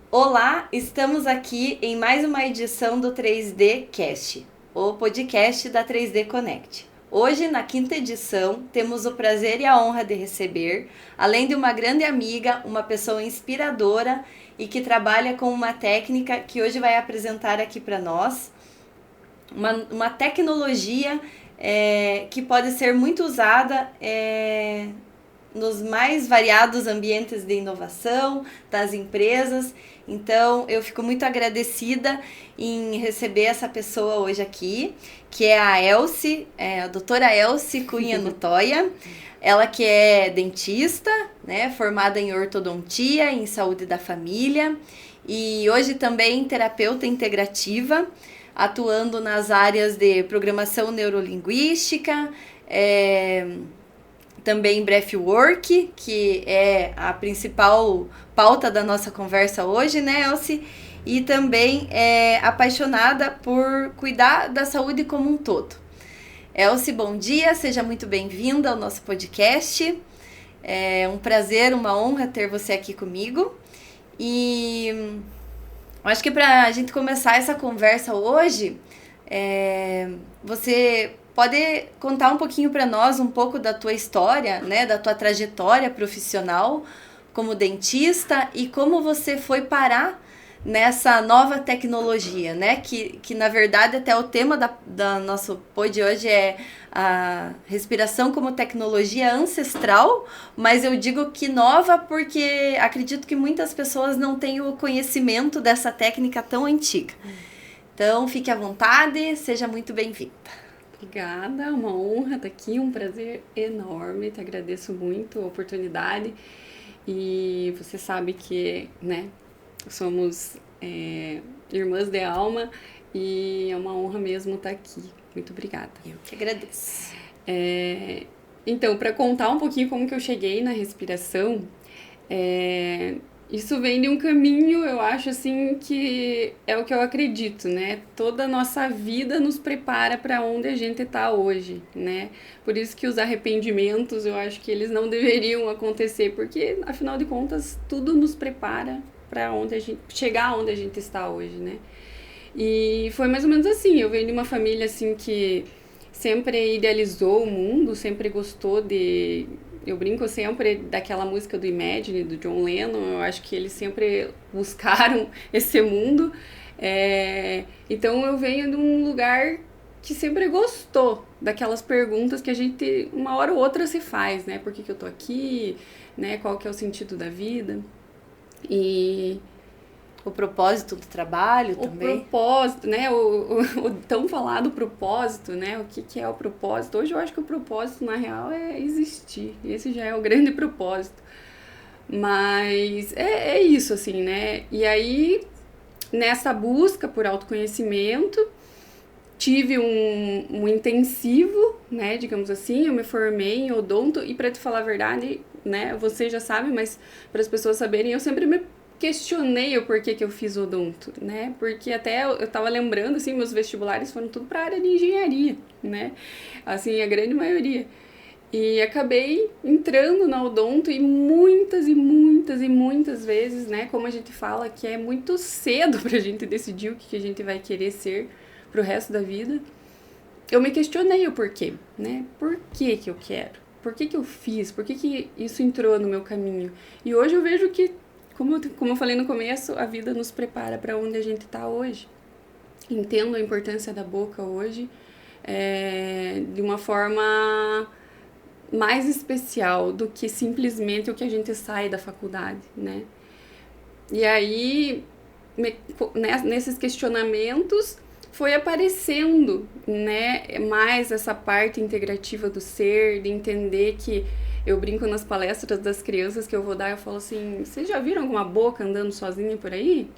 Olá, estamos aqui em mais uma edição do 3D Cast, o podcast da 3D Connect. Hoje, na quinta edição, temos o prazer e a honra de receber, além de uma grande amiga, uma pessoa inspiradora e que trabalha com uma técnica que hoje vai apresentar aqui para nós, uma tecnologia que pode ser muito usada nos mais variados ambientes de inovação das empresas. Então, eu fico muito agradecida em receber essa pessoa hoje aqui, que é a Elce, a doutora Elce Cunha Nutoya. Ela que é dentista, né, formada em ortodontia, em saúde da família, e hoje também terapeuta integrativa, atuando nas áreas de programação neurolinguística, também breathwork, que é a principal pauta da nossa conversa hoje, né, Elce? E também é apaixonada por cuidar da saúde como um todo. Elce, bom dia, seja muito bem-vinda ao nosso podcast. É um prazer, uma honra ter você aqui comigo. E acho que para a gente começar essa conversa hoje, você pode contar um pouquinho para nós um pouco da tua história, né, da tua trajetória profissional como dentista e como você foi parar nessa nova tecnologia, né, que na verdade até o tema da nosso pod de hoje é a respiração como tecnologia ancestral, mas eu digo que nova porque acredito que muitas pessoas não têm o conhecimento dessa técnica tão antiga. Então, fique à vontade, seja muito bem-vinda. Obrigada, uma honra estar aqui, um prazer enorme, te agradeço muito a oportunidade e você sabe que, né, somos irmãs de alma e é uma honra mesmo estar aqui. Muito obrigada. Eu que agradeço. Então, para contar um pouquinho como que eu cheguei na respiração, isso vem de um caminho, eu acho assim, que é o que eu acredito, né? Toda a nossa vida nos prepara para onde a gente está hoje, né? Por isso que os arrependimentos, eu acho que eles não deveriam acontecer, porque, afinal de contas, tudo nos prepara para onde a gente chegar onde a gente está hoje, né? E foi mais ou menos assim, eu venho de uma família assim que sempre idealizou o mundo, sempre gostou de... Eu brinco sempre daquela música do Imagine, do John Lennon, eu acho que eles sempre buscaram esse mundo. Então eu venho de um lugar que sempre gostou daquelas perguntas que a gente, uma hora ou outra, se faz, né? Por que eu tô aqui? Né? Qual que é o sentido da vida? E... o propósito do trabalho também. O propósito, né? O tão falado propósito, né? O que é o propósito? Hoje eu acho que o propósito, na real, é existir. Esse já é o grande propósito. Mas é isso, assim, né? E aí, nessa busca por autoconhecimento, tive um intensivo, né? Digamos assim, eu me formei em odonto. E para te falar a verdade, né? Você já sabe, mas para as pessoas saberem, eu sempre me questionei o porquê que eu fiz odonto, né? Porque até eu tava lembrando, assim, meus vestibulares foram tudo para a área de engenharia, né? Assim, a grande maioria. E acabei entrando na odonto e muitas e muitas e muitas vezes, né? Como a gente fala, que é muito cedo pra gente decidir o que a gente vai querer ser pro resto da vida. Eu me questionei o porquê, né? Por que eu quero? Por que eu fiz? Por que isso entrou no meu caminho? E hoje eu vejo que como eu falei no começo, a vida nos prepara para onde a gente está hoje. Entendo a importância da boca hoje de uma forma mais especial do que simplesmente o que a gente sai da faculdade, né? E aí, nesses questionamentos, foi aparecendo, né, mais essa parte integrativa do ser, de entender que eu brinco nas palestras das crianças que eu vou dar, eu falo assim, vocês já viram alguma boca andando sozinha por aí?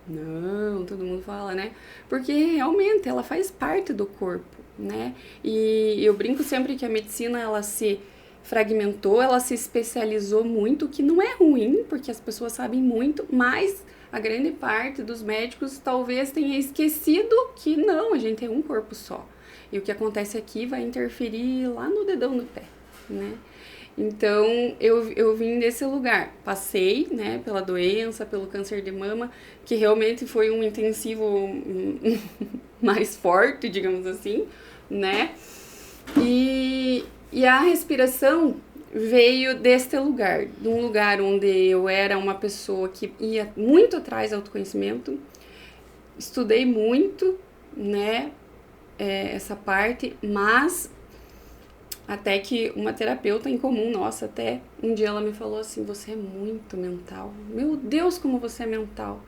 Não, todo mundo fala, né? Porque realmente ela faz parte do corpo, né? E eu brinco sempre que a medicina, ela se fragmentou, ela se especializou muito, o que não é ruim, porque as pessoas sabem muito, mas a grande parte dos médicos talvez tenha esquecido que não, a gente é um corpo só. E o que acontece aqui vai interferir lá no dedão do pé, né? Então, eu vim desse lugar. Passei, né, pela doença, pelo câncer de mama, que realmente foi um intensivo mais forte, digamos assim, né? E a respiração veio deste lugar, de um lugar onde eu era uma pessoa que ia muito atrás do autoconhecimento, estudei muito, né, essa parte, mas até que uma terapeuta em comum nossa, até um dia ela me falou assim, você é muito mental, meu Deus, como você é mental.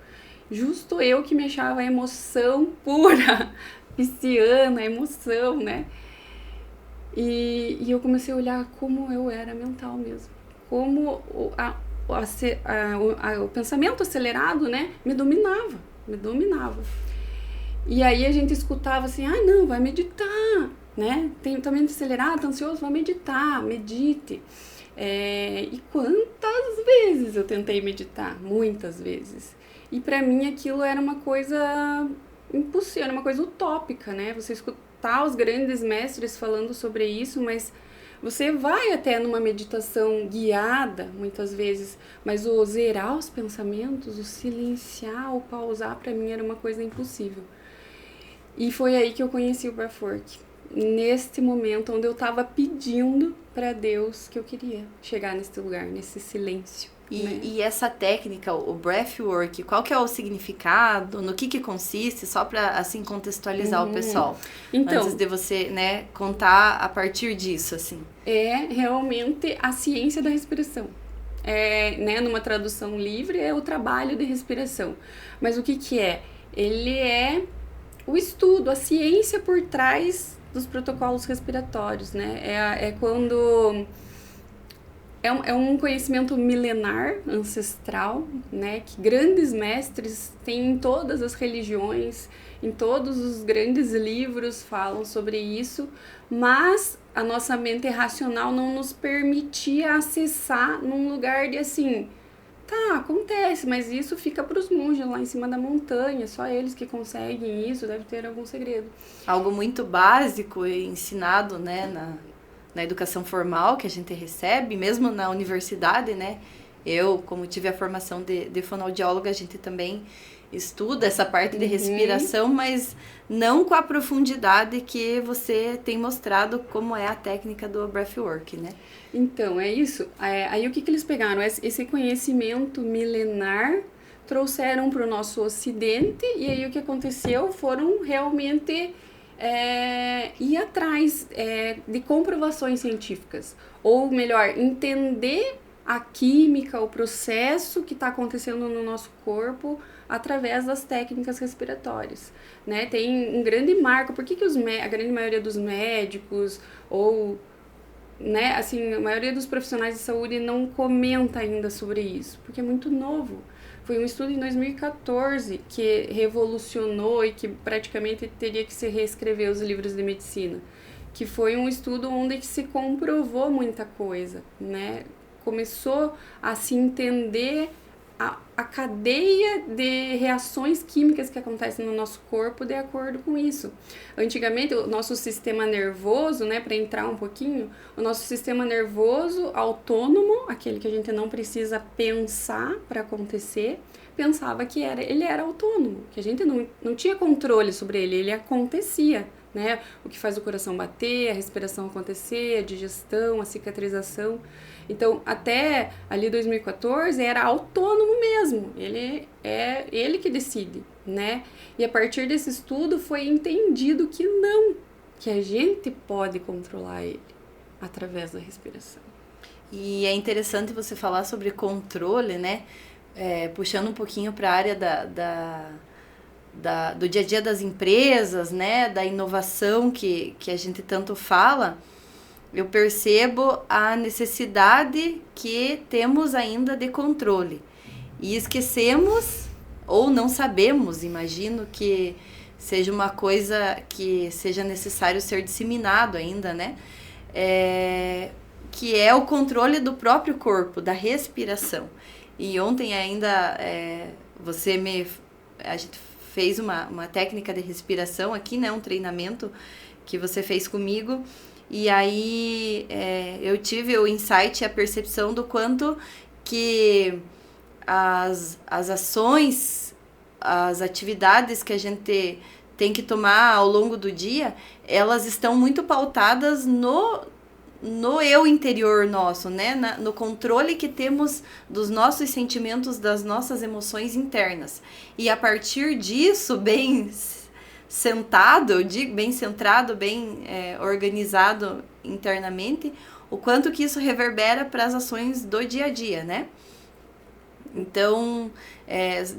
Justo eu que me achava a emoção pura, pisciana, a emoção, né? E eu comecei a olhar como eu era mental mesmo. Como o pensamento acelerado, né, me dominava. E aí a gente escutava assim, não, vai meditar, né? Tá mente acelerado, tá ansioso, vai meditar, medite. E quantas vezes eu tentei meditar? Muitas vezes. E pra mim aquilo era uma coisa impossível, era uma coisa utópica, né? Você escutar os grandes mestres falando sobre isso, mas você vai até numa meditação guiada, muitas vezes, mas o zerar os pensamentos, o silenciar, o pausar, pra mim era uma coisa impossível. E foi aí que eu conheci o Breathwork. Neste momento onde eu estava pedindo para Deus que eu queria chegar nesse lugar, nesse silêncio. Né? E essa técnica, o Breathwork, qual que é o significado? No que consiste? Só para assim contextualizar o pessoal. Então, antes de você, né, contar a partir disso, assim. É realmente a ciência da respiração. Né, numa tradução livre, é o trabalho de respiração. Mas o que é? Ele é o estudo, a ciência por trás dos protocolos respiratórios, né? É quando... É um conhecimento milenar, ancestral, né? Que grandes mestres têm em todas as religiões, em todos os grandes livros falam sobre isso, mas a nossa mente racional não nos permitia acessar num lugar de assim... Tá, acontece, mas isso fica para os monges lá em cima da montanha, só eles que conseguem isso, deve ter algum segredo. Algo muito básico e ensinado, né, na educação formal que a gente recebe, mesmo na universidade, né? Eu, como tive a formação de fonoaudióloga, a gente também estuda essa parte de respiração, mas não com a profundidade que você tem mostrado como é a técnica do Breathwork, né? Então, é isso. Aí o que eles pegaram? Esse conhecimento milenar trouxeram para o nosso ocidente e aí o que aconteceu foram realmente ir atrás de comprovações científicas. Ou melhor, entender a química, o processo que está acontecendo no nosso corpo através das técnicas respiratórias, né? Tem um grande marco. Por que a grande maioria dos médicos ou, né, assim, a maioria dos profissionais de saúde não comenta ainda sobre isso? Porque é muito novo. Foi um estudo em 2014 que revolucionou e que praticamente teria que se reescrever os livros de medicina. Que foi um estudo onde se comprovou muita coisa, né? Começou a se entender a cadeia de reações químicas que acontecem no nosso corpo de acordo com isso. Antigamente, o nosso sistema nervoso, né, para entrar um pouquinho, o nosso sistema nervoso autônomo, aquele que a gente não precisa pensar para acontecer, pensava que ele era autônomo, que a gente não tinha controle sobre ele acontecia, né? O que faz o coração bater, a respiração acontecer, a digestão, a cicatrização. Então, até ali 2014, era autônomo mesmo. Ele que decide, né? E a partir desse estudo foi entendido que não, que a gente pode controlar ele através da respiração. E é interessante você falar sobre controle, né? Puxando um pouquinho para a área do dia a dia das empresas, né? Da inovação que a gente tanto fala. Eu percebo a necessidade que temos ainda de controle. E esquecemos, ou não sabemos, imagino que seja uma coisa que seja necessário ser disseminado ainda, né? Que é o controle do próprio corpo, da respiração. E ontem ainda a gente fez uma técnica de respiração aqui, né? Um treinamento que você fez comigo. E aí eu tive o insight, a percepção do quanto que as ações, as atividades que a gente tem que tomar ao longo do dia, elas estão muito pautadas no eu interior nosso, né? No controle que temos dos nossos sentimentos, das nossas emoções internas. E a partir disso, bem sentado, bem centrado, bem organizado internamente, o quanto que isso reverbera para as ações do dia a dia, né? Então,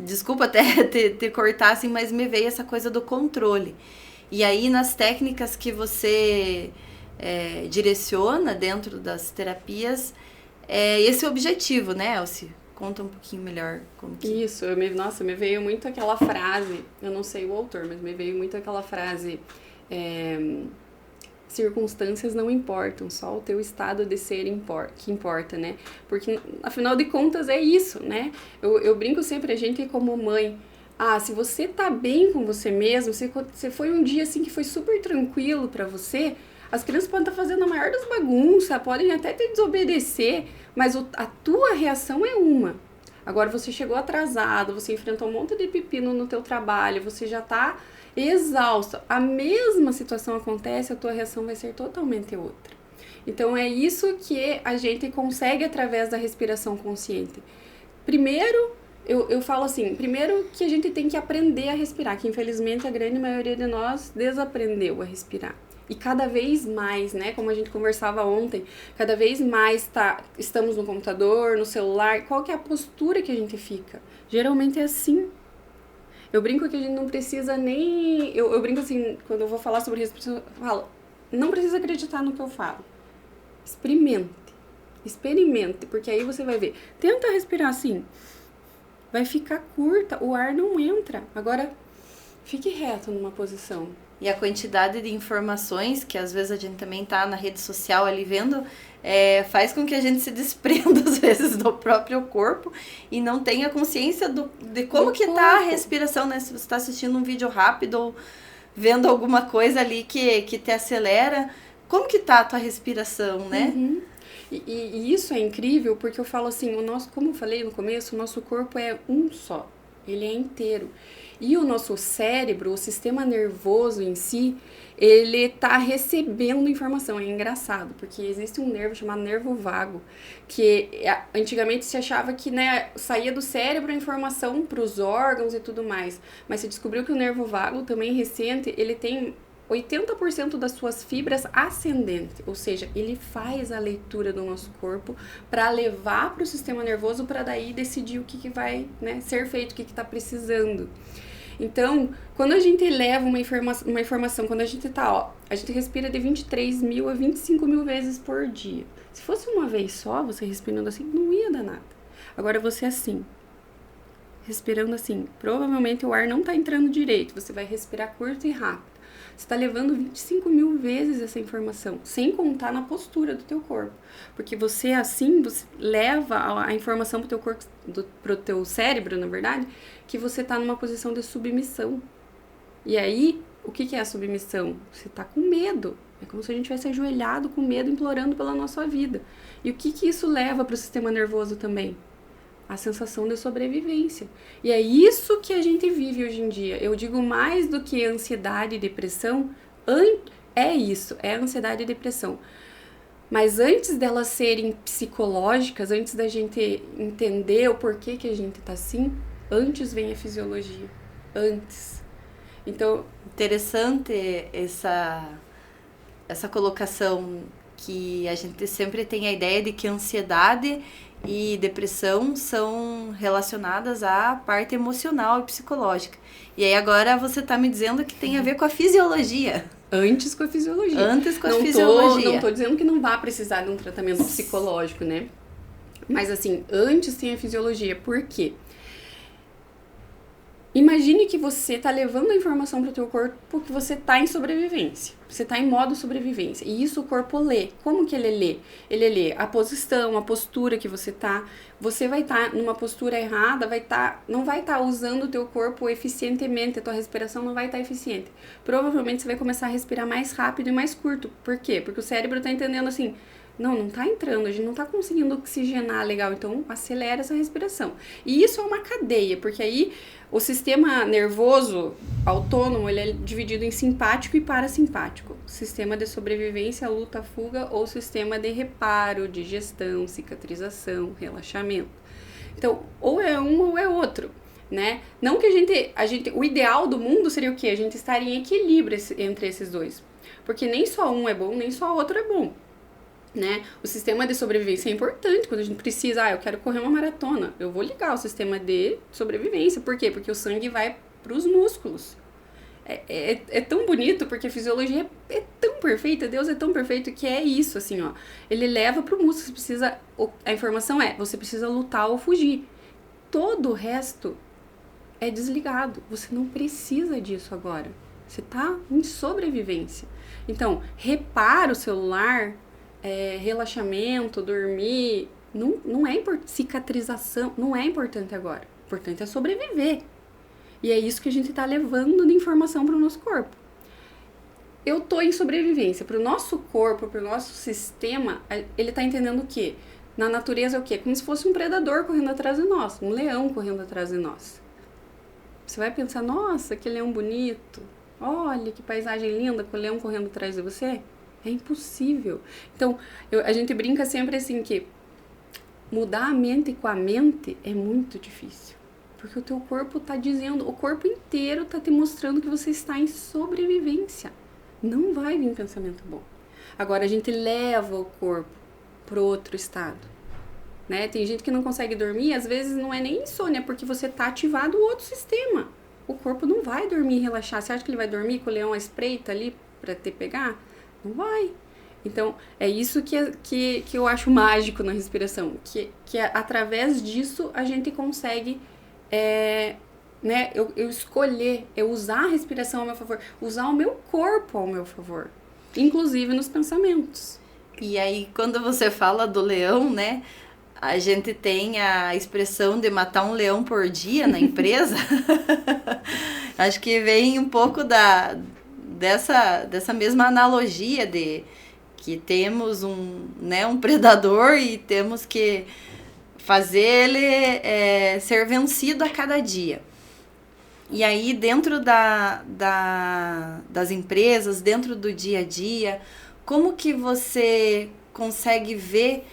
desculpa até te cortar assim, mas me veio essa coisa do controle. E aí, nas técnicas que você direciona dentro das terapias, esse é o objetivo, né, Elci? Conta um pouquinho melhor como que... Isso, me veio muito aquela frase, eu não sei o autor, mas me veio muito aquela frase, circunstâncias não importam, só o teu estado de ser que importa, né? Porque, afinal de contas, é isso, né? Eu brinco sempre, a gente como mãe, se você tá bem com você mesmo, se foi um dia assim que foi super tranquilo pra você, as crianças podem estar fazendo a maior das bagunças, podem até te desobedecer, mas a tua reação é uma. Agora você chegou atrasado, você enfrentou um monte de pepino no teu trabalho, você já tá exausta. A mesma situação acontece, a tua reação vai ser totalmente outra. Então é isso que a gente consegue através da respiração consciente. Primeiro, eu falo assim, primeiro que a gente tem que aprender a respirar, que infelizmente a grande maioria de nós desaprendeu a respirar. E cada vez mais, né, como a gente conversava ontem, cada vez mais estamos no computador, no celular, qual que é a postura que a gente fica? Geralmente é assim. Eu brinco que a gente não precisa nem... Eu brinco assim, quando eu vou falar sobre respiração, eu falo, não precisa acreditar no que eu falo. Experimente, porque aí você vai ver. Tenta respirar assim, vai ficar curta, o ar não entra. Agora, fique reto numa posição. E a quantidade de informações que às vezes a gente também tá na rede social ali vendo, faz com que a gente se desprenda às vezes do próprio corpo e não tenha consciência de como que tá a respiração, né? Se você está assistindo um vídeo rápido ou vendo alguma coisa ali que te acelera, como que tá a tua respiração, né? Uhum. E isso é incrível porque eu falo assim, como eu falei no começo, o nosso corpo é um só, ele é inteiro. E o nosso cérebro, o sistema nervoso em si, ele tá recebendo informação. É engraçado, porque existe um nervo chamado nervo vago, que antigamente se achava que, né, saía do cérebro a informação para os órgãos e tudo mais. Mas se descobriu que o nervo vago, também recente, ele tem 80% das suas fibras ascendentes, ou seja, ele faz a leitura do nosso corpo para levar para o sistema nervoso para daí decidir o que vai, né, ser feito, o que está precisando. Então, quando a gente leva uma informação, quando a gente a gente respira de 23 mil a 25 mil vezes por dia. Se fosse uma vez só, você respirando assim, não ia dar nada. Agora você assim, respirando assim, provavelmente o ar não está entrando direito, você vai respirar curto e rápido. Você está levando 25 mil vezes essa informação, sem contar na postura do teu corpo. Porque você leva a informação pro teu corpo, pro teu cérebro, na verdade, que você está numa posição de submissão. E aí, o que é a submissão? Você está com medo. É como se a gente tivesse ajoelhado com medo, implorando pela nossa vida. E o que isso leva para o sistema nervoso também? A sensação de sobrevivência. E é isso que a gente vive hoje em dia. Eu digo mais do que ansiedade e depressão, é isso, é ansiedade e depressão. Mas antes delas serem psicológicas, antes da gente entender o porquê que a gente tá assim, antes vem a fisiologia. Antes. Então, interessante essa colocação, que a gente sempre tem a ideia de que ansiedade e depressão são relacionadas à parte emocional e psicológica. E aí agora você tá me dizendo que tem a ver com a fisiologia. Antes com a fisiologia. Antes com a fisiologia. Não tô dizendo que não vá precisar de um tratamento psicológico, né? Mas assim, antes tem a fisiologia. Por quê? Imagine que você está levando a informação para o teu corpo porque você está em sobrevivência. Você está em modo sobrevivência. E isso o corpo lê. Como que ele lê? Ele lê a posição, a postura que você está. Você vai estar numa postura errada, não vai estar usando o teu corpo eficientemente. A tua respiração não vai estar eficiente. Provavelmente você vai começar a respirar mais rápido e mais curto. Por quê? Porque o cérebro está entendendo assim... Não tá entrando, a gente não tá conseguindo oxigenar legal, então acelera essa respiração. E isso é uma cadeia, porque aí o sistema nervoso autônomo, ele é dividido em simpático e parasimpático. Sistema de sobrevivência, luta, fuga, ou sistema de reparo, digestão, cicatrização, relaxamento. Então, ou é um ou é outro, né? Não que o ideal do mundo seria o quê? A gente estar em equilíbrio entre esses dois. Porque nem só um é bom, nem só o outro é bom. Né? O sistema de sobrevivência é importante quando a gente precisa, eu quero correr uma maratona, eu vou ligar o sistema de sobrevivência. Por quê? Porque o sangue vai para os músculos. É tão bonito, porque a fisiologia é tão perfeita, Deus é tão perfeito que é isso, assim, ó. Ele leva para o músculo, você precisa, a informação você precisa lutar ou fugir. Todo o resto é desligado, você não precisa disso agora. Você tá em sobrevivência. Então, repara o celular... relaxamento, dormir, não é importante, cicatrização, não é importante agora. O importante é sobreviver. E é isso que a gente está levando de informação para o nosso corpo. Eu tô em sobrevivência. Para o nosso corpo, para o nosso sistema, ele está entendendo o quê? Na natureza é o quê? Como se fosse um predador correndo atrás de nós, um leão correndo atrás de nós. Você vai pensar, nossa, que leão bonito. Olha, que paisagem linda com o leão correndo atrás de você. É impossível. Então, a gente brinca sempre assim que mudar a mente com a mente é muito difícil. Porque o teu corpo tá dizendo, o corpo inteiro tá te mostrando que você está em sobrevivência. Não vai vir pensamento bom. Agora, a gente leva o corpo pro outro estado. Né? Tem gente que não consegue dormir, às vezes não é nem insônia, porque você tá ativado o outro sistema. O corpo não vai dormir e relaxar. Você acha que ele vai dormir com o leão à espreita ali pra te pegar? Não vai. Então, é isso que eu acho mágico na respiração. Que através disso a gente consegue, né, eu escolher, eu usar a respiração ao meu favor, usar o meu corpo ao meu favor, inclusive nos pensamentos. E aí, quando você fala do leão, né, a gente tem a expressão de matar um leão por dia na empresa. Acho que vem um pouco dessa mesma analogia de que temos um predador e temos que fazer ele ser vencido a cada dia. E aí, dentro das empresas, dentro do dia a dia, como que você consegue ver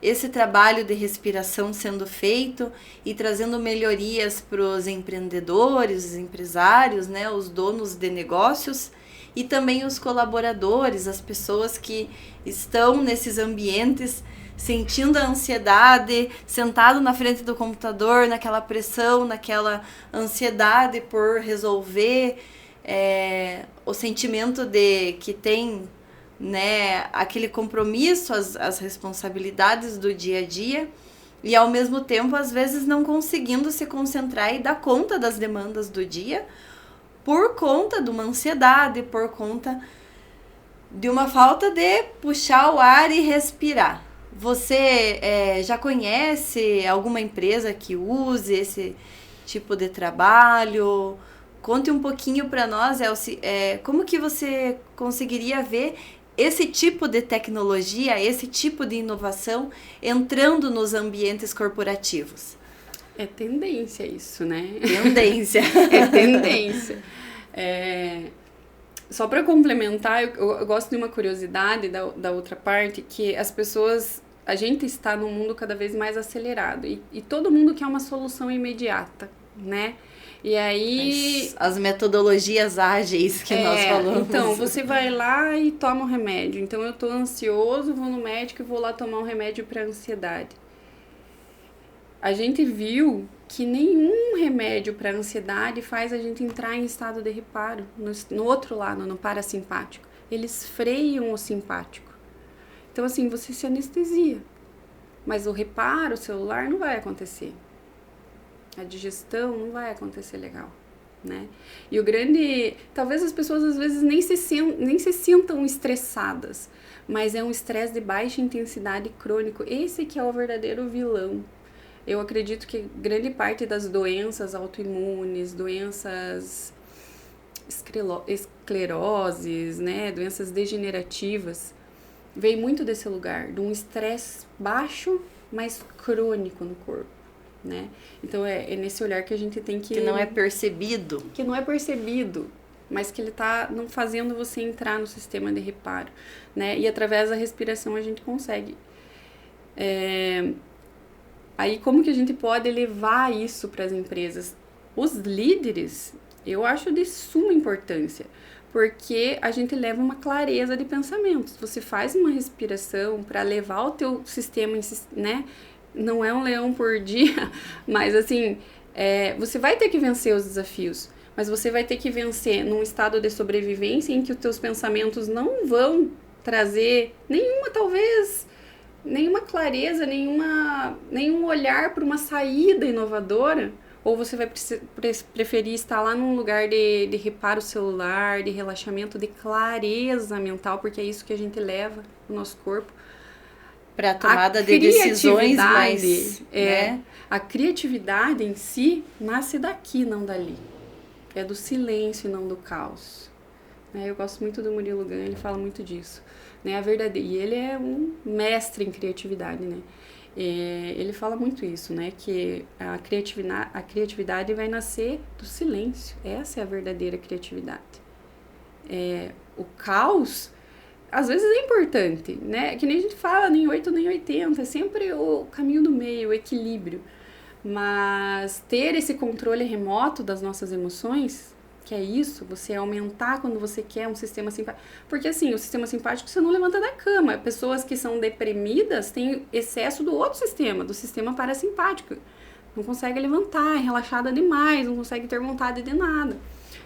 esse trabalho de respiração sendo feito e trazendo melhorias para os empreendedores, os empresários, né, os donos de negócios e também os colaboradores, as pessoas que estão nesses ambientes sentindo a ansiedade, sentado na frente do computador, naquela pressão, naquela ansiedade por resolver, o sentimento de que tem, né, aquele compromisso, as responsabilidades do dia a dia, e ao mesmo tempo, às vezes, não conseguindo se concentrar e dar conta das demandas do dia, por conta de uma ansiedade, por conta de uma falta de puxar o ar e respirar. Você já conhece alguma empresa que use esse tipo de trabalho? Conte um pouquinho para nós, Elci, como que você conseguiria ver esse tipo de tecnologia, esse tipo de inovação entrando nos ambientes corporativos? É tendência isso, né? Tendência. É tendência. Só para complementar, eu gosto de uma curiosidade da outra parte, que as pessoas, a gente está num mundo cada vez mais acelerado e todo mundo quer uma solução imediata, né? E aí... As metodologias ágeis que nós falamos. Então, você vai lá e toma um remédio. Então, eu tô ansioso, vou no médico e vou lá tomar um remédio para ansiedade. A gente viu que nenhum remédio para ansiedade faz a gente entrar em estado de reparo. No outro lado, no parasimpático. Eles freiam o simpático. Então, assim, você se anestesia. Mas o reparo celular não vai acontecer. A digestão não vai acontecer legal. né? E o grande... Talvez as pessoas às vezes nem se sintam estressadas, mas é um estresse de baixa intensidade crônico. Esse que é o verdadeiro vilão. Eu acredito que grande parte das doenças autoimunes, doenças escleroses, né, doenças degenerativas, vem muito desse lugar, de um estresse baixo, mas crônico no corpo, né? Então é nesse olhar que a gente tem que... Que não é percebido. Que não é percebido, mas que ele tá não fazendo você entrar no sistema de reparo, né? E através da respiração a gente consegue. Aí como que a gente pode levar isso para as empresas? Os líderes, eu acho de suma importância, porque a gente leva uma clareza de pensamentos. Você faz uma respiração para levar o teu sistema, né? Não é um leão por dia, mas assim, você vai ter que vencer os desafios, mas você vai ter que vencer num estado de sobrevivência em que os teus pensamentos não vão trazer nenhuma clareza, nenhum olhar para uma saída inovadora, ou você vai preferir estar lá num lugar de reparo celular, de relaxamento, de clareza mental, porque é isso que a gente leva no nosso corpo. Para a tomada de decisões mais... né? A criatividade em si nasce daqui, não dali. É do silêncio e não do caos. Eu gosto muito do Murilo Gun, ele fala muito disso. Né? E ele é um mestre em criatividade, né? Ele fala muito isso, né? Que a criatividade vai nascer do silêncio. Essa é a verdadeira criatividade. O caos, às vezes é importante, né? Que nem a gente fala, nem 8 nem 80, é sempre o caminho do meio, o equilíbrio. Mas ter esse controle remoto das nossas emoções, que é isso, você aumentar quando você quer um sistema simpático. Porque assim, o sistema simpático você não levanta da cama. Pessoas que são deprimidas têm excesso do outro sistema, do sistema parasimpático. Não consegue levantar, é relaxada demais, não consegue ter vontade de nada.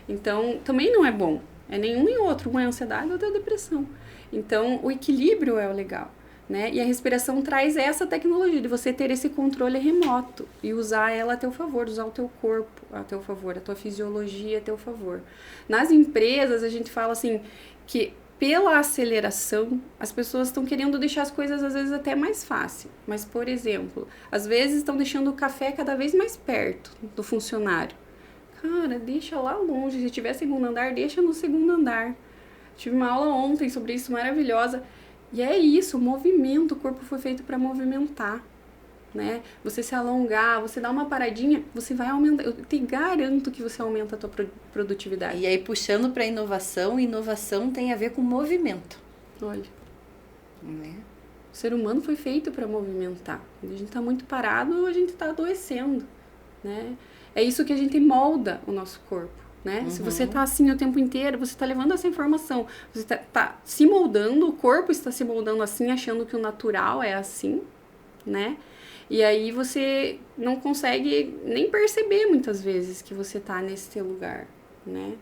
Então, também não é bom. É nenhum nem outro, um é ansiedade, outro é depressão. Então, o equilíbrio é o legal, né? E a respiração traz essa tecnologia de você ter esse controle remoto e usar ela a teu favor, usar o teu corpo a teu favor, a tua fisiologia a teu favor. Nas empresas, a gente fala assim, que pela aceleração, as pessoas estão querendo deixar as coisas às vezes até mais fácil. Mas, por exemplo, às vezes estão deixando o café cada vez mais perto do funcionário. Cara, deixa lá longe. Se tiver segundo andar, deixa no segundo andar. Tive uma aula ontem sobre isso, maravilhosa. E é isso, o movimento. O corpo foi feito para movimentar, né? Você se alongar, você dá uma paradinha, você vai aumentar. Eu te garanto que você aumenta a tua produtividade. E aí, puxando para inovação tem a ver com movimento. Olha. Né? O ser humano foi feito para movimentar. Quando a gente está muito parado, a gente está adoecendo, né? É isso que a gente molda o nosso corpo, né? Uhum. Se você está assim o tempo inteiro, você está levando essa informação, você tá se moldando, o corpo está se moldando assim, achando que o natural é assim, né? E aí você não consegue nem perceber muitas vezes que você está nesse teu lugar, né?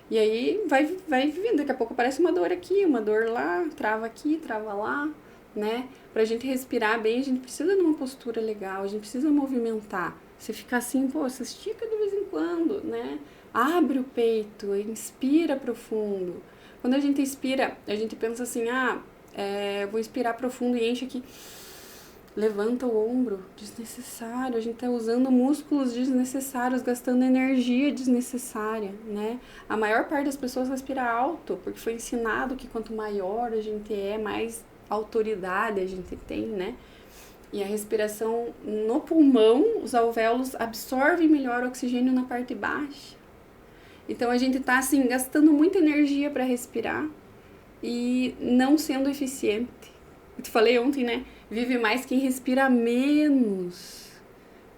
E aí vai vivendo, daqui a pouco aparece uma dor aqui, uma dor lá, trava aqui, trava lá, né? Pra gente respirar bem, a gente precisa de uma postura legal, a gente precisa movimentar. Você fica assim, pô, você estica de vez em quando, né? Abre o peito, inspira profundo. Quando a gente inspira, a gente pensa assim, vou inspirar profundo e enche aqui. Levanta o ombro, desnecessário. A gente tá usando músculos desnecessários, gastando energia desnecessária, né? A maior parte das pessoas respira alto, porque foi ensinado que quanto maior a gente é, mais autoridade a gente tem, né? E a respiração no pulmão, os alvéolos absorvem melhor o oxigênio na parte baixa. Então a gente tá assim, gastando muita energia para respirar e não sendo eficiente. Eu te falei ontem, né? Vive mais quem respira menos.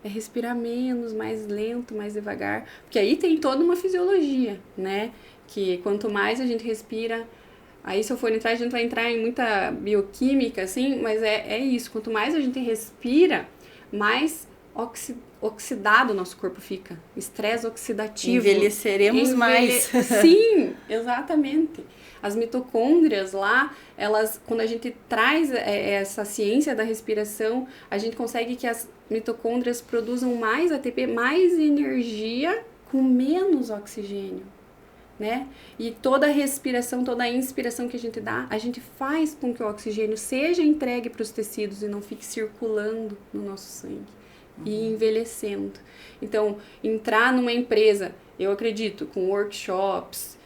É respirar menos, mais lento, mais devagar. Porque aí tem toda uma fisiologia, né? Que quanto mais a gente respira... Aí se eu for entrar, a gente vai entrar em muita bioquímica, assim, mas é isso. Quanto mais a gente respira, mais oxidado o nosso corpo fica. Estresse oxidativo. Envelheceremos mais. Sim, exatamente. As mitocôndrias lá, elas, quando a gente traz essa ciência da respiração, a gente consegue que as mitocôndrias produzam mais ATP, mais energia com menos oxigênio, né? E toda a respiração, toda a inspiração que a gente dá, a gente faz com que o oxigênio seja entregue para os tecidos e não fique circulando no nosso sangue e envelhecendo. Então, entrar numa empresa, eu acredito, com workshops,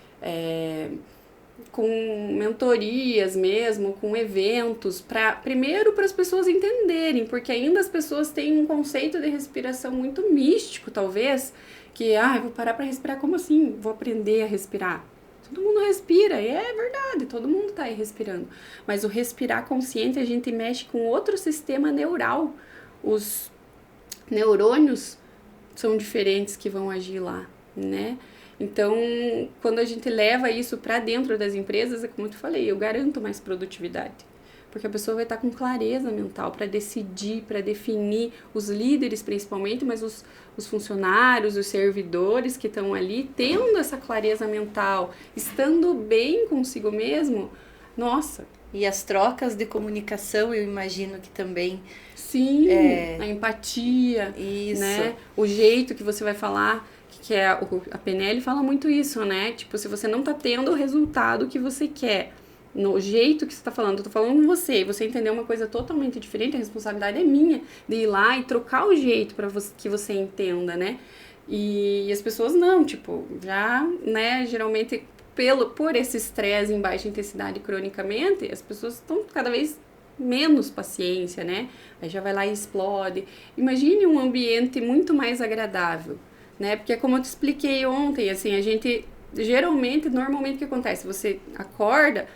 com mentorias mesmo, com eventos, primeiro para as pessoas entenderem, porque ainda as pessoas têm um conceito de respiração muito místico, talvez, que, eu vou parar para respirar, como assim? Vou aprender a respirar. Todo mundo respira, e é verdade, todo mundo está aí respirando. Mas o respirar consciente, a gente mexe com outro sistema neural. Os neurônios são diferentes que vão agir lá, né? Então, quando a gente leva isso para dentro das empresas, é como eu te falei, eu garanto mais produtividade. Porque a pessoa vai estar com clareza mental para decidir, para definir, os líderes principalmente, mas os funcionários, os servidores que estão ali, tendo essa clareza mental, estando bem consigo mesmo, nossa. E as trocas de comunicação, eu imagino que também... Sim, a empatia, isso, né? O jeito que você vai falar, que a PNL fala muito isso, né? Tipo, se você não tá tendo o resultado que você quer, no jeito que você tá falando, eu tô falando com você, e você entendeu uma coisa totalmente diferente, a responsabilidade é minha de ir lá e trocar o jeito para que você entenda, né? E as pessoas não, tipo, já, né, geralmente por esse estresse em baixa intensidade cronicamente, as pessoas estão cada vez menos paciência, né? Aí já vai lá e explode. Imagine um ambiente muito mais agradável, né? Porque como eu te expliquei ontem, assim, a gente normalmente o que acontece? Você acorda,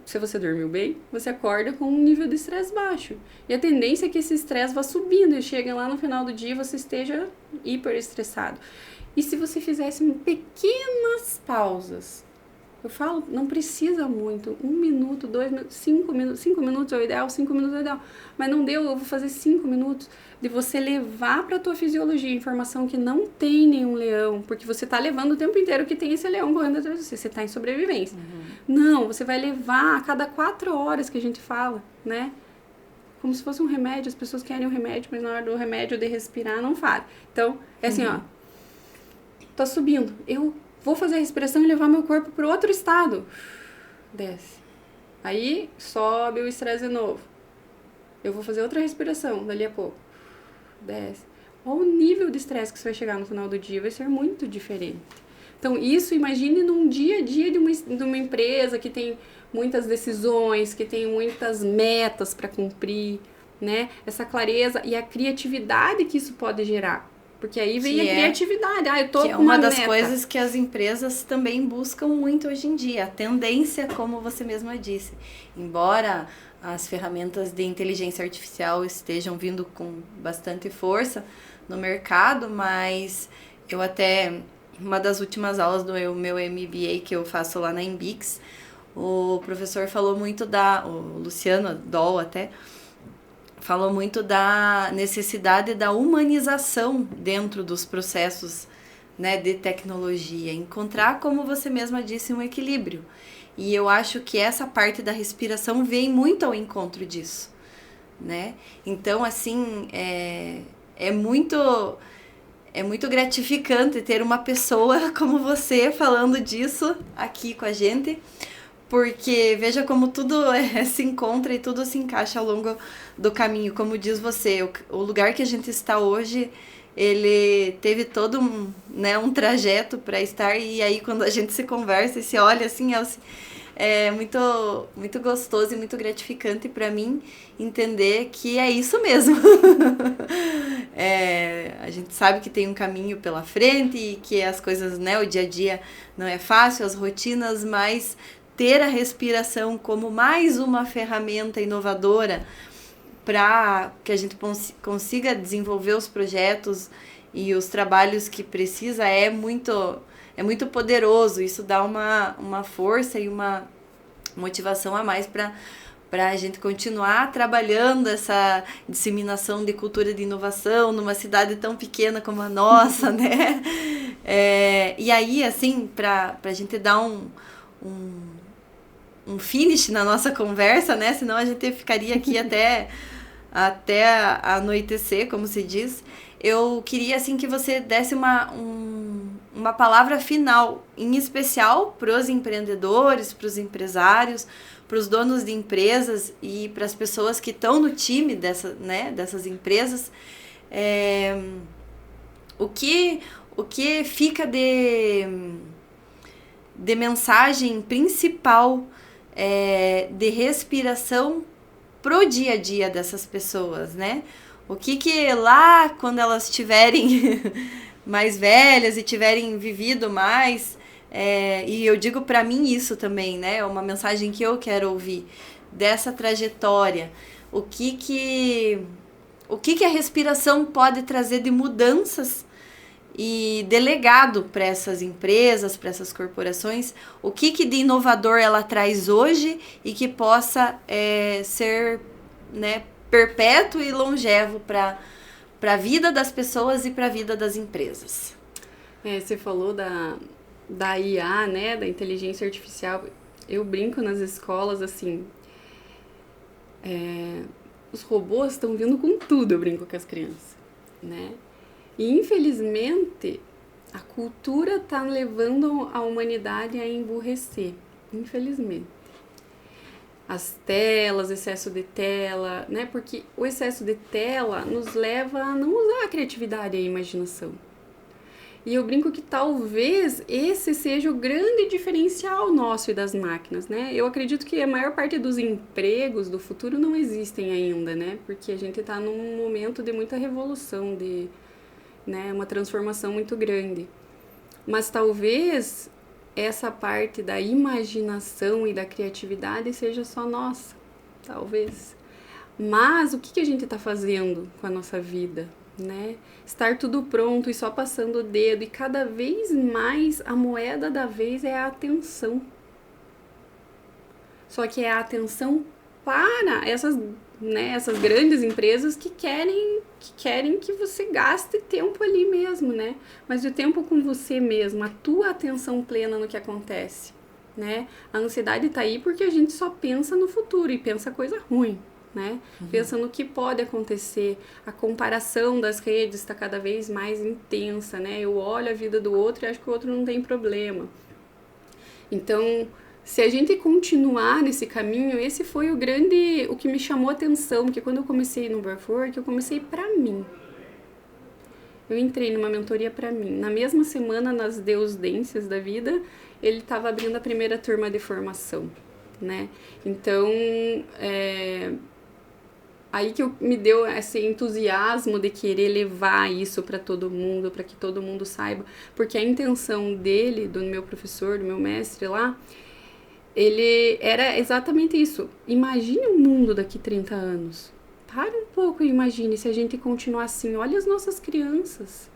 se você dormiu bem, você acorda com um nível de estresse baixo. E a tendência é que esse estresse vá subindo e chega lá no final do dia e você esteja hiper estressado. E se você fizesse pequenas pausas, eu falo, não precisa muito, 1 minuto, 2 minutos, 5 minutos, 5 minutos é o ideal, 5 minutos é o ideal, mas não deu, eu vou fazer 5 minutos de você levar para a tua fisiologia informação que não tem nenhum leão, porque você tá levando o tempo inteiro que tem esse leão correndo atrás de você tá em sobrevivência. Não, você vai levar a cada 4 horas que a gente fala, né? Como se fosse um remédio, as pessoas querem um remédio, mas na hora do remédio de respirar não fala. Então, é assim, ó, tá subindo, eu vou fazer a respiração e levar meu corpo para outro estado. Desce. Aí, sobe o estresse de novo. Eu vou fazer outra respiração dali a pouco. Desce. Olha o nível de estresse que você vai chegar no final do dia. Vai ser muito diferente. Então, isso, imagine num dia a dia de uma empresa que tem muitas decisões, que tem muitas metas para cumprir, né? Essa clareza e a criatividade que isso pode gerar. Porque aí vem a criatividade. Eu tô com uma das meta. coisas que as empresas também buscam muito hoje em dia. A tendência, como você mesma disse. Embora as ferramentas de inteligência artificial estejam vindo com bastante força no mercado, mas eu até... Uma das últimas aulas do meu MBA que eu faço lá na Embix, o professor falou muito o Luciano Doll até... falou muito da necessidade da humanização dentro dos processos, né, de tecnologia. Encontrar, como você mesma disse, um equilíbrio. E eu acho que essa parte da respiração vem muito ao encontro disso, né? Então, assim, é muito gratificante ter uma pessoa como você falando disso aqui com a gente, porque veja como tudo se encontra e tudo se encaixa ao longo do caminho. Como diz você, o lugar que a gente está hoje, ele teve todo um trajeto para estar, e aí quando a gente se conversa e se olha assim, é muito, muito gostoso e muito gratificante para mim entender que é isso mesmo. A gente sabe que tem um caminho pela frente e que as coisas, né, o dia a dia não é fácil, as rotinas, mas ter a respiração como mais uma ferramenta inovadora para que a gente consiga desenvolver os projetos e os trabalhos que precisa é muito poderoso. Isso dá uma força e uma motivação a mais para a gente continuar trabalhando essa disseminação de cultura de inovação numa cidade tão pequena como a nossa, né? E aí, assim, para a gente dar um finish na nossa conversa, né? Senão a gente ficaria aqui até anoitecer, como se diz. eu queria assim que você desse uma palavra final, em especial para os empreendedores, para os empresários, para os donos de empresas e para as pessoas que estão no time dessas empresas. O que fica de mensagem principal de respiração pro dia a dia dessas pessoas, né? O que lá, quando elas estiverem mais velhas e tiverem vivido mais, e eu digo para mim isso também, né? É uma mensagem que eu quero ouvir dessa trajetória. O que a respiração pode trazer de mudanças e de legado para essas empresas, para essas corporações? O que de inovador ela traz hoje e que possa ser, né, perpétuo e longevo para a vida das pessoas e para a vida das empresas? Você falou da IA, né, da inteligência artificial. Eu brinco nas escolas, assim, os robôs estão vindo com tudo, eu brinco com as crianças, né? E, infelizmente, a cultura está levando a humanidade a emburrecer, infelizmente. As telas, excesso de tela, né? Porque o excesso de tela nos leva a não usar a criatividade e a imaginação. E eu brinco que talvez esse seja o grande diferencial nosso e das máquinas, né? Eu acredito que a maior parte dos empregos do futuro não existem ainda, né? Porque a gente está num momento de muita revolução, né, uma transformação muito grande. Mas talvez essa parte da imaginação e da criatividade seja só nossa, talvez. Mas o que a gente está fazendo com a nossa vida, né? Estar tudo pronto e só passando o dedo, e cada vez mais a moeda da vez é a atenção. Só que é a atenção para essas grandes empresas que querem que você gaste tempo ali mesmo, né? Mas o tempo com você mesmo, a tua atenção plena no que acontece, né? A ansiedade tá aí porque a gente só pensa no futuro e pensa coisa ruim, né? Uhum. Pensa no que pode acontecer. A comparação das redes está cada vez mais intensa, né? Eu olho a vida do outro e acho que o outro não tem problema. Então, se a gente continuar nesse caminho, esse foi o que me chamou a atenção, porque quando eu comecei no Breathwork, eu comecei pra mim. Eu entrei numa mentoria pra mim. Na mesma semana, nas Deusdências da vida, ele estava abrindo a primeira turma de formação, né? Então, aí que me deu esse entusiasmo de querer levar isso para todo mundo, para que todo mundo saiba, porque a intenção dele, do meu professor, do meu mestre lá, ele era exatamente isso. Imagine o mundo daqui 30 anos. Para um pouco e imagine se a gente continuar assim. Olha as nossas crianças.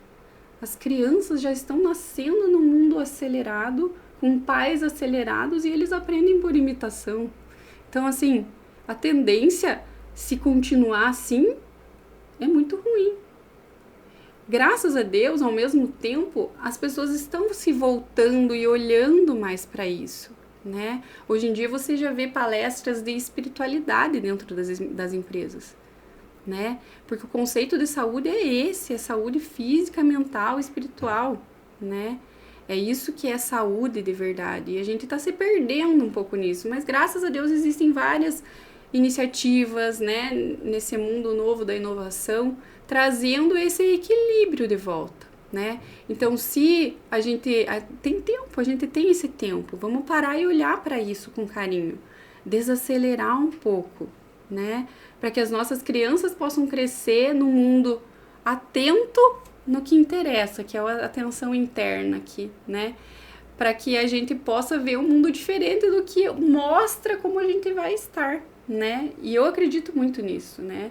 As crianças já estão nascendo num mundo acelerado, com pais acelerados, e eles aprendem por imitação. Então, assim, a tendência, se continuar assim, é muito ruim. Graças a Deus, ao mesmo tempo, as pessoas estão se voltando e olhando mais para isso. Né? Hoje em dia você já vê palestras de espiritualidade dentro das empresas, né? Porque o conceito de saúde é esse, é saúde física, mental, espiritual, né? É isso que é saúde de verdade, e a gente está se perdendo um pouco nisso, mas graças a Deus existem várias iniciativas, né, nesse mundo novo da inovação, trazendo esse equilíbrio de volta, né? Então, se a gente tem tempo, a gente tem esse tempo, vamos parar e olhar para isso com carinho, desacelerar um pouco, né? Para que as nossas crianças possam crescer num mundo atento no que interessa, que é a atenção interna aqui, né? Para que a gente possa ver um mundo diferente do que mostra como a gente vai estar, né? E eu acredito muito nisso, né?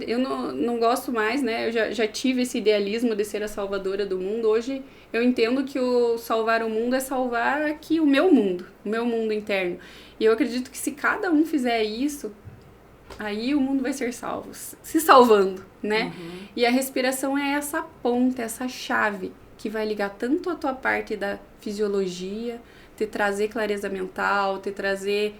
Eu não gosto mais, né? Eu já tive esse idealismo de ser a salvadora do mundo. Hoje eu entendo que o salvar o mundo é salvar aqui o meu mundo interno. E eu acredito que se cada um fizer isso, aí o mundo vai ser salvo, se salvando, né? Uhum. E a respiração é essa ponta, essa chave que vai ligar tanto a tua parte da fisiologia, te trazer clareza mental, te trazer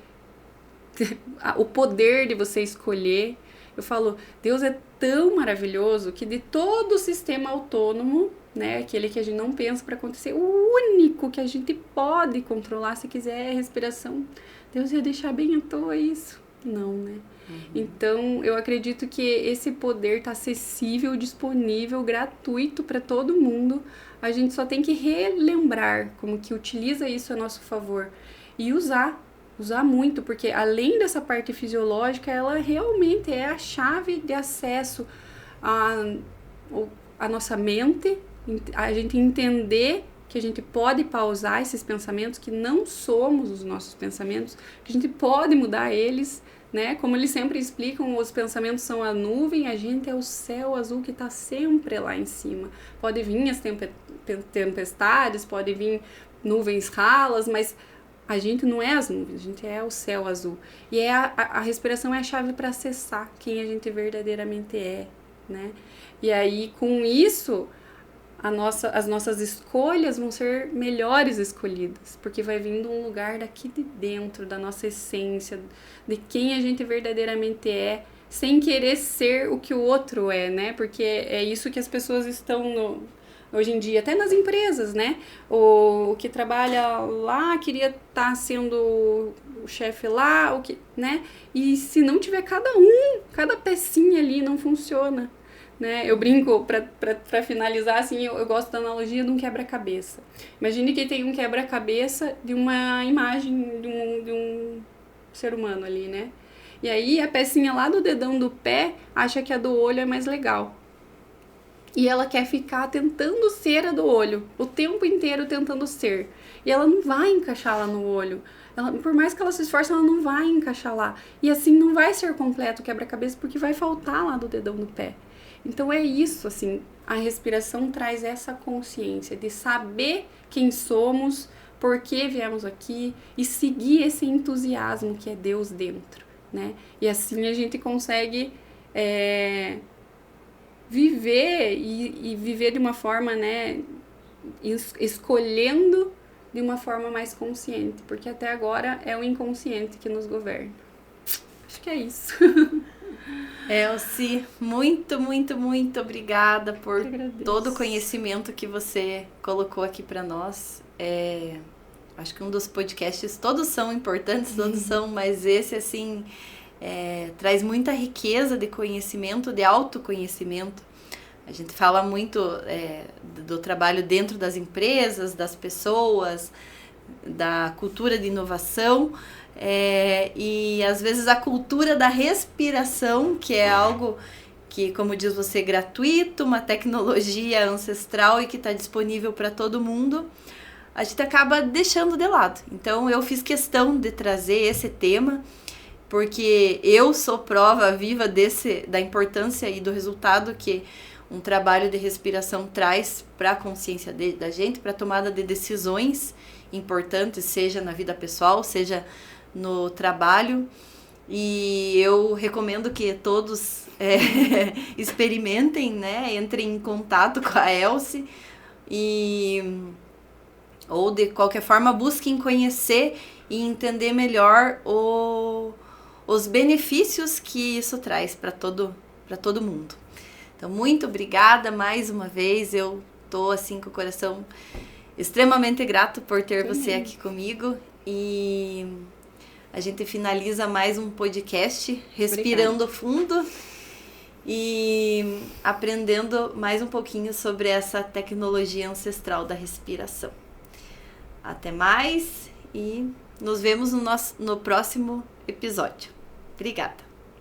o poder de você escolher. Eu falo, Deus é tão maravilhoso que de todo o sistema autônomo, né, aquele que a gente não pensa para acontecer, o único que a gente pode controlar se quiser é a respiração. Deus ia deixar bem à toa isso? Não, né? Então, eu acredito que esse poder está acessível, disponível, gratuito para todo mundo. A gente só tem que relembrar como que utiliza isso a nosso favor e usar muito, porque além dessa parte fisiológica, ela realmente é a chave de acesso à nossa mente, a gente entender que a gente pode pausar esses pensamentos, que não somos os nossos pensamentos, que a gente pode mudar eles, né? Como eles sempre explicam, os pensamentos são a nuvem, a gente é o céu azul que está sempre lá em cima. Pode vir as tempestades, pode vir nuvens ralas, mas a gente não é as nuvens, a gente é o céu azul. E a respiração é a chave para acessar quem a gente verdadeiramente é, né? E aí, com isso, as nossas escolhas vão ser melhores escolhidas, porque vai vindo um lugar daqui de dentro, da nossa essência, de quem a gente verdadeiramente é, sem querer ser o que o outro é, né? Porque é isso que as pessoas estão hoje em dia, até nas empresas, né? O que trabalha lá queria estar sendo o chefe lá, né? E se não tiver cada pecinha ali não funciona, né? Eu brinco, para finalizar, assim, eu gosto da analogia de um quebra-cabeça. Imagine que tem um quebra-cabeça de uma imagem de um ser humano ali, né? E aí a pecinha lá do dedão do pé acha que a do olho é mais legal. E ela quer ficar tentando ser a do olho, o tempo inteiro tentando ser. E ela não vai encaixar lá no olho. Por mais que ela se esforce, ela não vai encaixar lá. E assim não vai ser completo o quebra-cabeça, porque vai faltar lá do dedão do pé. Então é isso, assim, a respiração traz essa consciência de saber quem somos, por que viemos aqui e seguir esse entusiasmo que é Deus dentro, né? E assim a gente consegue viver e viver de uma forma, né, escolhendo de uma forma mais consciente, porque até agora é o inconsciente que nos governa. Acho que é isso. Elci, muito, muito, muito obrigada por todo o conhecimento que você colocou aqui para nós. Acho que um dos podcasts, todos são importantes, todos são, mas esse, assim, traz muita riqueza de conhecimento, de autoconhecimento. A gente fala muito do trabalho dentro das empresas, das pessoas, da cultura de inovação, e às vezes a cultura da respiração, que é algo que, como diz você, é gratuito, uma tecnologia ancestral e que está disponível para todo mundo, a gente acaba deixando de lado. Então eu fiz questão de trazer esse tema, porque eu sou prova viva da importância e do resultado que um trabalho de respiração traz para a consciência da gente, para a tomada de decisões importantes, seja na vida pessoal, seja no trabalho. E eu recomendo que todos experimentem, né? Entrem em contato com a Elci ou de qualquer forma busquem conhecer e entender melhor os benefícios que isso traz para todo mundo. Então, muito obrigada mais uma vez. Eu tô assim com o coração extremamente grato por ter você aqui comigo. E a gente finaliza mais um podcast respirando fundo e aprendendo mais um pouquinho sobre essa tecnologia ancestral da respiração. Até mais e nos vemos no próximo episódio. Obrigada!